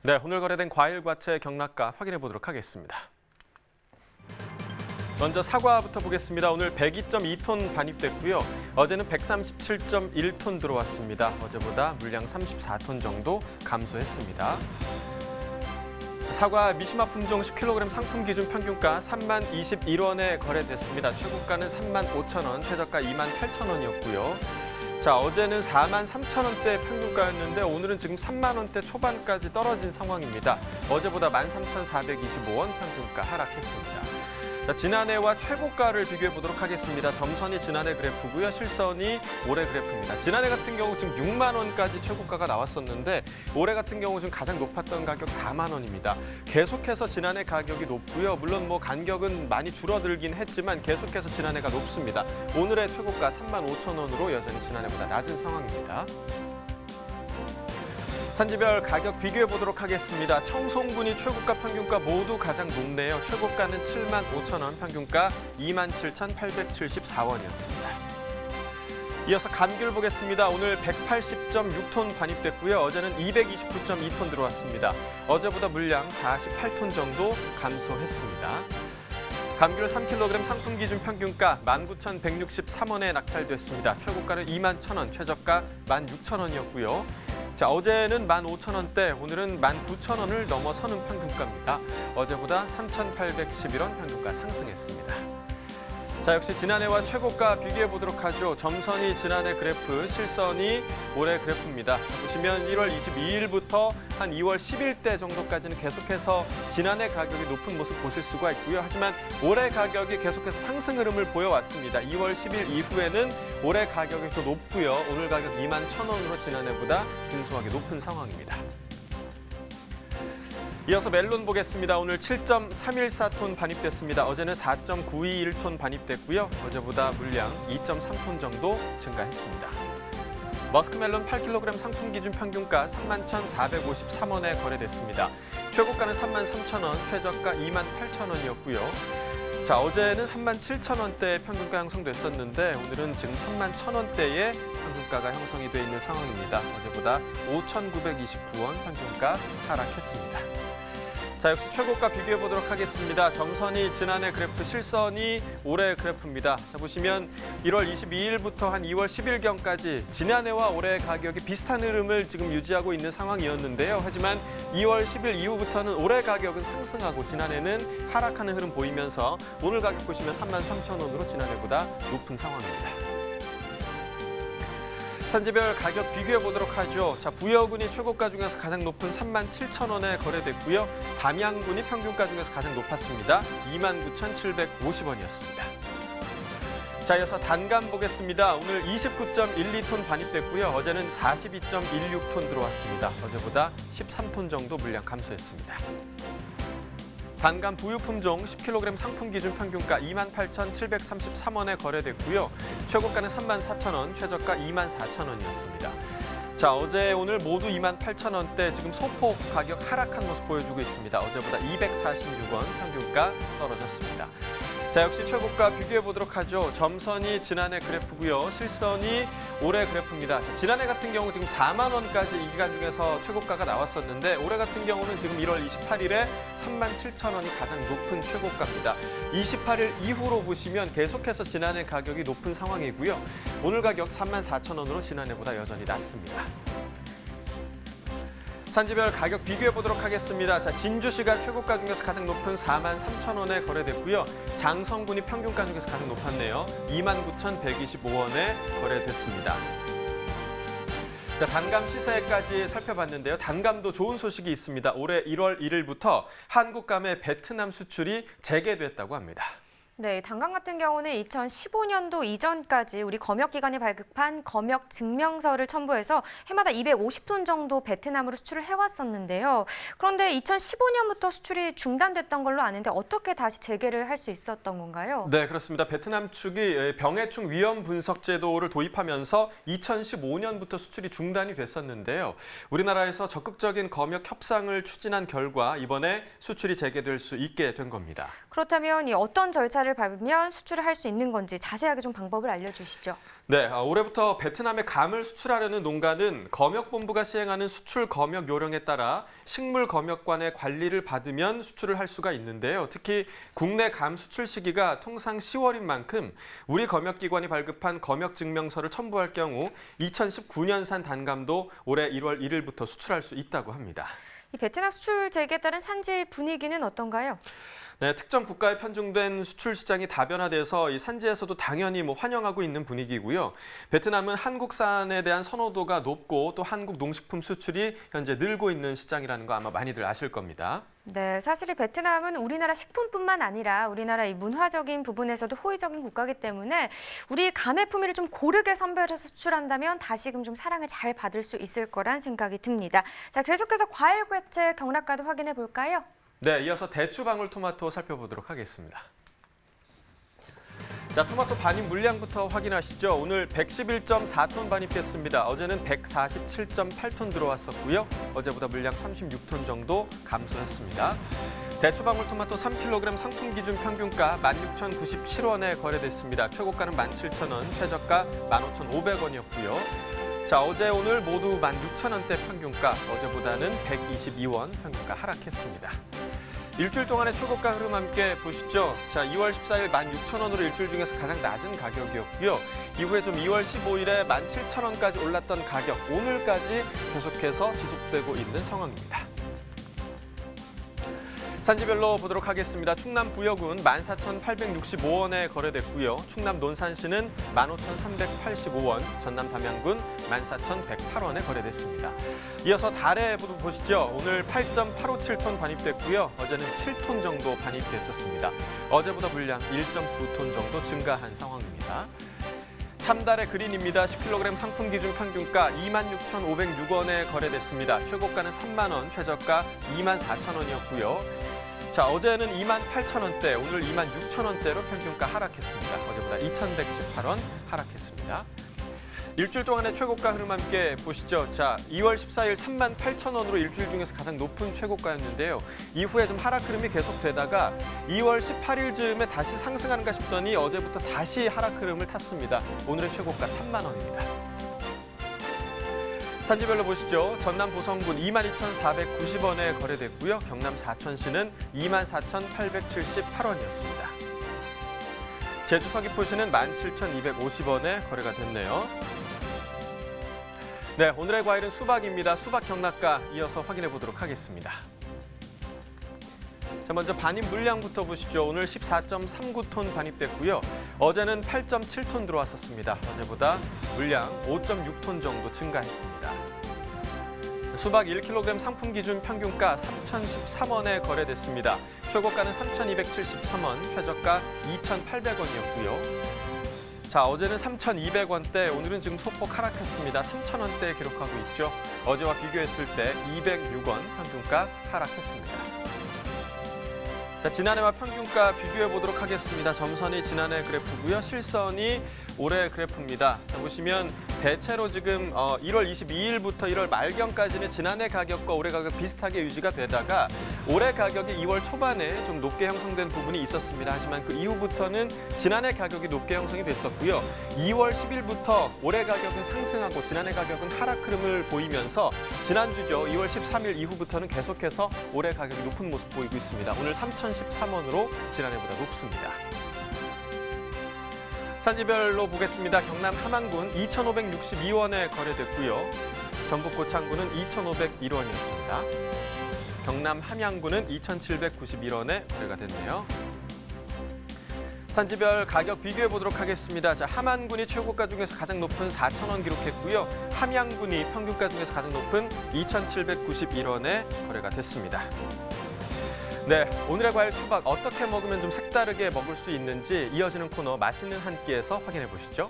네, 오늘 거래된 과일, 과채 경락가 확인해 보도록 하겠습니다. 먼저 사과부터 보겠습니다. 오늘 102.2톤 반입됐고요. 어제는 137.1톤 들어왔습니다. 어제보다 물량 34톤 정도 감소했습니다. 사과 미시마 품종 10kg 상품 기준 평균가 30,021원에 거래됐습니다. 최고가는 35,000원, 최저가 28,000원이었고요. 자, 어제는 43,000원대 평균가였는데 오늘은 지금 3만 원대 초반까지 떨어진 상황입니다. 어제보다 13,425원 평균가 하락했습니다. 자, 지난해와 최고가를 비교해 보도록 하겠습니다. 점선이 지난해 그래프고요. 실선이 올해 그래프입니다. 지난해 같은 경우 지금 6만 원까지 최고가가 나왔었는데 올해 같은 경우 지금 가장 높았던 가격 4만 원입니다. 계속해서 지난해 가격이 높고요. 물론 뭐 간격은 많이 줄어들긴 했지만 계속해서 지난해가 높습니다. 오늘의 최고가 35,000원으로 여전히 지난해보다 낮은 상황입니다. 산지별 가격 비교해 보도록 하겠습니다. 청송군이 최고가 평균가 모두 가장 높네요. 최고가는 75,000원, 평균가 27,874원이었습니다. 이어서 감귤 보겠습니다. 오늘 180.6톤 반입됐고요. 어제는 229.2톤 들어왔습니다. 어제보다 물량 48톤 정도 감소했습니다. 감귤 3kg 상품 기준 평균가 19,163원에 낙찰됐습니다. 최고가는 21,000원, 최저가 16,000원이었고요. 자, 어제는 15,000원대, 오늘은 19,000원을 넘어서는 평균가입니다. 어제보다 3,811원 평균가 상승했습니다. 자, 역시 지난해와 최고가 비교해 보도록 하죠. 점선이 지난해 그래프, 실선이 올해 그래프입니다. 보시면 1월 22일부터 한 2월 10일대 정도까지는 계속해서 지난해 가격이 높은 모습 보실 수가 있고요. 하지만 올해 가격이 계속해서 상승 흐름을 보여왔습니다. 2월 10일 이후에는 올해 가격이 더 높고요. 오늘 가격 21,000원으로 지난해보다 근소하게 높은 상황입니다. 이어서 멜론 보겠습니다. 오늘 7.314톤 반입됐습니다. 어제는 4.921톤 반입됐고요. 어제보다 물량 2.3톤 정도 증가했습니다. 머스크멜론 8kg 상품 기준 평균가 31,453원에 거래됐습니다. 최고가는 33,000원, 최저가 28,000원이었고요. 자, 어제는 37,000원대 평균가 형성됐었는데 오늘은 지금 31,000원대의 평균가가 형성이 돼 있는 상황입니다. 어제보다 5,929원 평균가 하락했습니다. 자, 역시 최고가 비교해 보도록 하겠습니다. 점선이 지난해 그래프, 실선이 올해 그래프입니다. 자, 보시면 1월 22일부터 한 2월 10일경까지 지난해와 올해 가격이 비슷한 흐름을 지금 유지하고 있는 상황이었는데요. 하지만 2월 10일 이후부터는 올해 가격은 상승하고 지난해는 하락하는 흐름 보이면서 오늘 가격 보시면 33,000원으로 지난해보다 높은 상황입니다. 산지별 가격 비교해 보도록 하죠. 자, 부여군이 최고가 중에서 가장 높은 37,000원에 거래됐고요. 담양군이 평균가 중에서 가장 높았습니다. 29,750원이었습니다. 자, 이어서 단감 보겠습니다. 오늘 29.12톤 반입됐고요. 어제는 42.16톤 들어왔습니다. 어제보다 13톤 정도 물량 감소했습니다. 단감 부유 품종 10kg 상품 기준 평균가 28,733원에 거래됐고요. 최고가는 34,000원, 최저가 24,000원이었습니다. 자, 어제 오늘 모두 28,000원대 지금 소폭 가격 하락한 모습 보여주고 있습니다. 어제보다 246원 평균가 떨어졌습니다. 자, 역시 최고가 비교해 보도록 하죠. 점선이 지난해 그래프고요. 실선이 올해 그래프입니다. 자, 지난해 같은 경우 지금 4만 원까지 이 기간 중에서 최고가가 나왔었는데 올해 같은 경우는 지금 1월 28일에 37,000원이 가장 높은 최고가입니다. 28일 이후로 보시면 계속해서 지난해 가격이 높은 상황이고요. 오늘 가격 34,000원으로 지난해보다 여전히 낮습니다. 산지별 가격 비교해 보도록 하겠습니다. 자, 진주시가 최고가 중에서 가장 높은 43,000원에 거래됐고요. 장성군이 평균가 중에서 가장 높았네요. 29,125원에 거래됐습니다. 자, 단감 시세까지 살펴봤는데요. 단감도 좋은 소식이 있습니다. 올해 1월 1일부터 한국감의 베트남 수출이 재개됐다고 합니다. 네, 단감 같은 경우는 2015년도 이전까지 우리 검역기관이 발급한 검역 증명서를 첨부해서 해마다 250톤 정도 베트남으로 수출을 해왔었는데요. 그런데 2015년부터 수출이 중단됐던 걸로 아는데 어떻게 다시 재개를 할 수 있었던 건가요? 네, 그렇습니다. 베트남 측이 병해충 위험 분석 제도를 도입하면서 2015년부터 수출이 중단이 됐었는데요. 우리나라에서 적극적인 검역 협상을 추진한 결과 이번에 수출이 재개될 수 있게 된 겁니다. 그렇다면 어떤 절차를 증명서를 받으면 수출을 할 수 있는 건지 자세하게 좀 방법을 알려주시죠. 네, 올해부터 베트남에 감을 수출하려는 농가는 검역본부가 시행하는 수출 검역 요령에 따라 식물검역관의 관리를 받으면 수출을 할 수가 있는데요. 특히 국내 감 수출 시기가 통상 10월인 만큼 우리 검역기관이 발급한 검역증명서를 첨부할 경우 2019년산 단감도 올해 1월 1일부터 수출할 수 있다고 합니다. 이 베트남 수출 재개에 따른 산지 분위기는 어떤가요? 네, 특정 국가에 편중된 수출 시장이 다변화돼서 이 산지에서도 당연히 환영하고 있는 분위기고요. 베트남은 한국산에 대한 선호도가 높고 또 한국 농식품 수출이 현재 늘고 있는 시장이라는 거 아마 많이들 아실 겁니다. 네, 사실 이 베트남은 우리나라 식품뿐만 아니라 우리나라 이 문화적인 부분에서도 호의적인 국가이기 때문에 우리 감의 품위를 좀 고르게 선별해서 수출한다면 다시금 좀 사랑을 잘 받을 수 있을 거란 생각이 듭니다. 자, 계속해서 과일 괴채 경락가도 확인해 볼까요? 네, 이어서 대추 방울토마토 살펴보도록 하겠습니다. 자, 토마토 반입 물량부터 확인하시죠. 오늘 111.4톤 반입됐습니다. 어제는 147.8톤 들어왔었고요. 어제보다 물량 36톤 정도 감소했습니다. 대추 방울토마토 3kg 상품 기준 평균가 16,097원에 거래됐습니다. 최고가는 17,000원, 최저가 15,500원이었고요. 자, 어제 오늘 모두 16,000원대 평균가, 어제보다는 122원 평균가 하락했습니다. 일주일 동안의 최고가 흐름 함께 보시죠. 자, 2월 14일 16,000원으로 일주일 중에서 가장 낮은 가격이었고요. 이후에 좀 2월 15일에 17,000원까지 올랐던 가격, 오늘까지 계속해서 지속되고 있는 상황입니다. 산지별로 보도록 하겠습니다. 충남 부여군 14,865원에 거래됐고요. 충남 논산시는 15,385원, 전남 담양군 14,108원에 거래됐습니다. 이어서 달에 보시죠. 오늘 8.857톤 반입됐고요. 어제는 7톤 정도 반입됐었습니다. 어제보다 물량 1.9톤 정도 증가한 상황입니다. 참달의 그린입니다. 10kg 상품 기준 평균가 26,506원에 거래됐습니다. 최고가는 3만 원, 최저가 24,000원이었고요. 자, 어제는 28,000원대, 오늘 26,000원대로 평균가 하락했습니다. 어제보다 2,118원 하락했습니다. 일주일 동안의 최고가 흐름 함께 보시죠. 자, 2월 14일 38,000원으로 일주일 중에서 가장 높은 최고가였는데요. 이후에 좀 하락 흐름이 계속되다가 2월 18일쯤에 다시 상승하는가 싶더니 어제부터 다시 하락 흐름을 탔습니다. 오늘의 최고가 3만 원입니다. 산지별로 보시죠. 전남 보성군 22,490원에 거래됐고요. 경남 사천시는 24,878원이었습니다. 제주 서귀포시는 17,250원에 거래가 됐네요. 네, 오늘의 과일은 수박입니다. 수박 경락가 이어서 확인해 보도록 하겠습니다. 자, 먼저 반입 물량부터 보시죠. 오늘 14.39톤 반입됐고요. 어제는 8.7톤 들어왔었습니다. 어제보다 물량 5.6톤 정도 증가했습니다. 수박 1kg 상품 기준 평균가 3,013원에 거래됐습니다. 최고가는 3,273원, 최저가 2,800원이었고요. 자, 어제는 3,200원대, 오늘은 지금 소폭 하락했습니다. 3,000원대 기록하고 있죠. 어제와 비교했을 때 206원 평균가 하락했습니다. 자, 지난해와 평균가 비교해 보도록 하겠습니다. 점선이 지난해 그래프고요. 실선이 올해 그래프입니다. 자, 보시면 대체로 지금 1월 22일부터 1월 말경까지는 지난해 가격과 올해 가격 비슷하게 유지가 되다가 올해 가격이 2월 초반에 좀 높게 형성된 부분이 있었습니다. 하지만 그 이후부터는 지난해 가격이 높게 형성이 됐었고요. 2월 10일부터 올해 가격은 상승하고 지난해 가격은 하락 흐름을 보이면서 지난주죠. 2월 13일 이후부터는 계속해서 올해 가격이 높은 모습 보이고 있습니다. 오늘 3,013원으로 지난해보다 높습니다. 산지별로 보겠습니다. 경남 함안군 2,562원에 거래됐고요. 전북 고창군은 2,501원이었습니다. 경남 함양군은 2,791원에 거래가 됐네요. 산지별 가격 비교해 보도록 하겠습니다. 자, 함안군이 최고가 중에서 가장 높은 4,000원 기록했고요. 함양군이 평균가 중에서 가장 높은 2,791원에 거래가 됐습니다. 네, 오늘의 과일 수박 어떻게 먹으면 좀 색다르게 먹을 수 있는지 이어지는 코너 맛있는 한 끼에서 확인해 보시죠.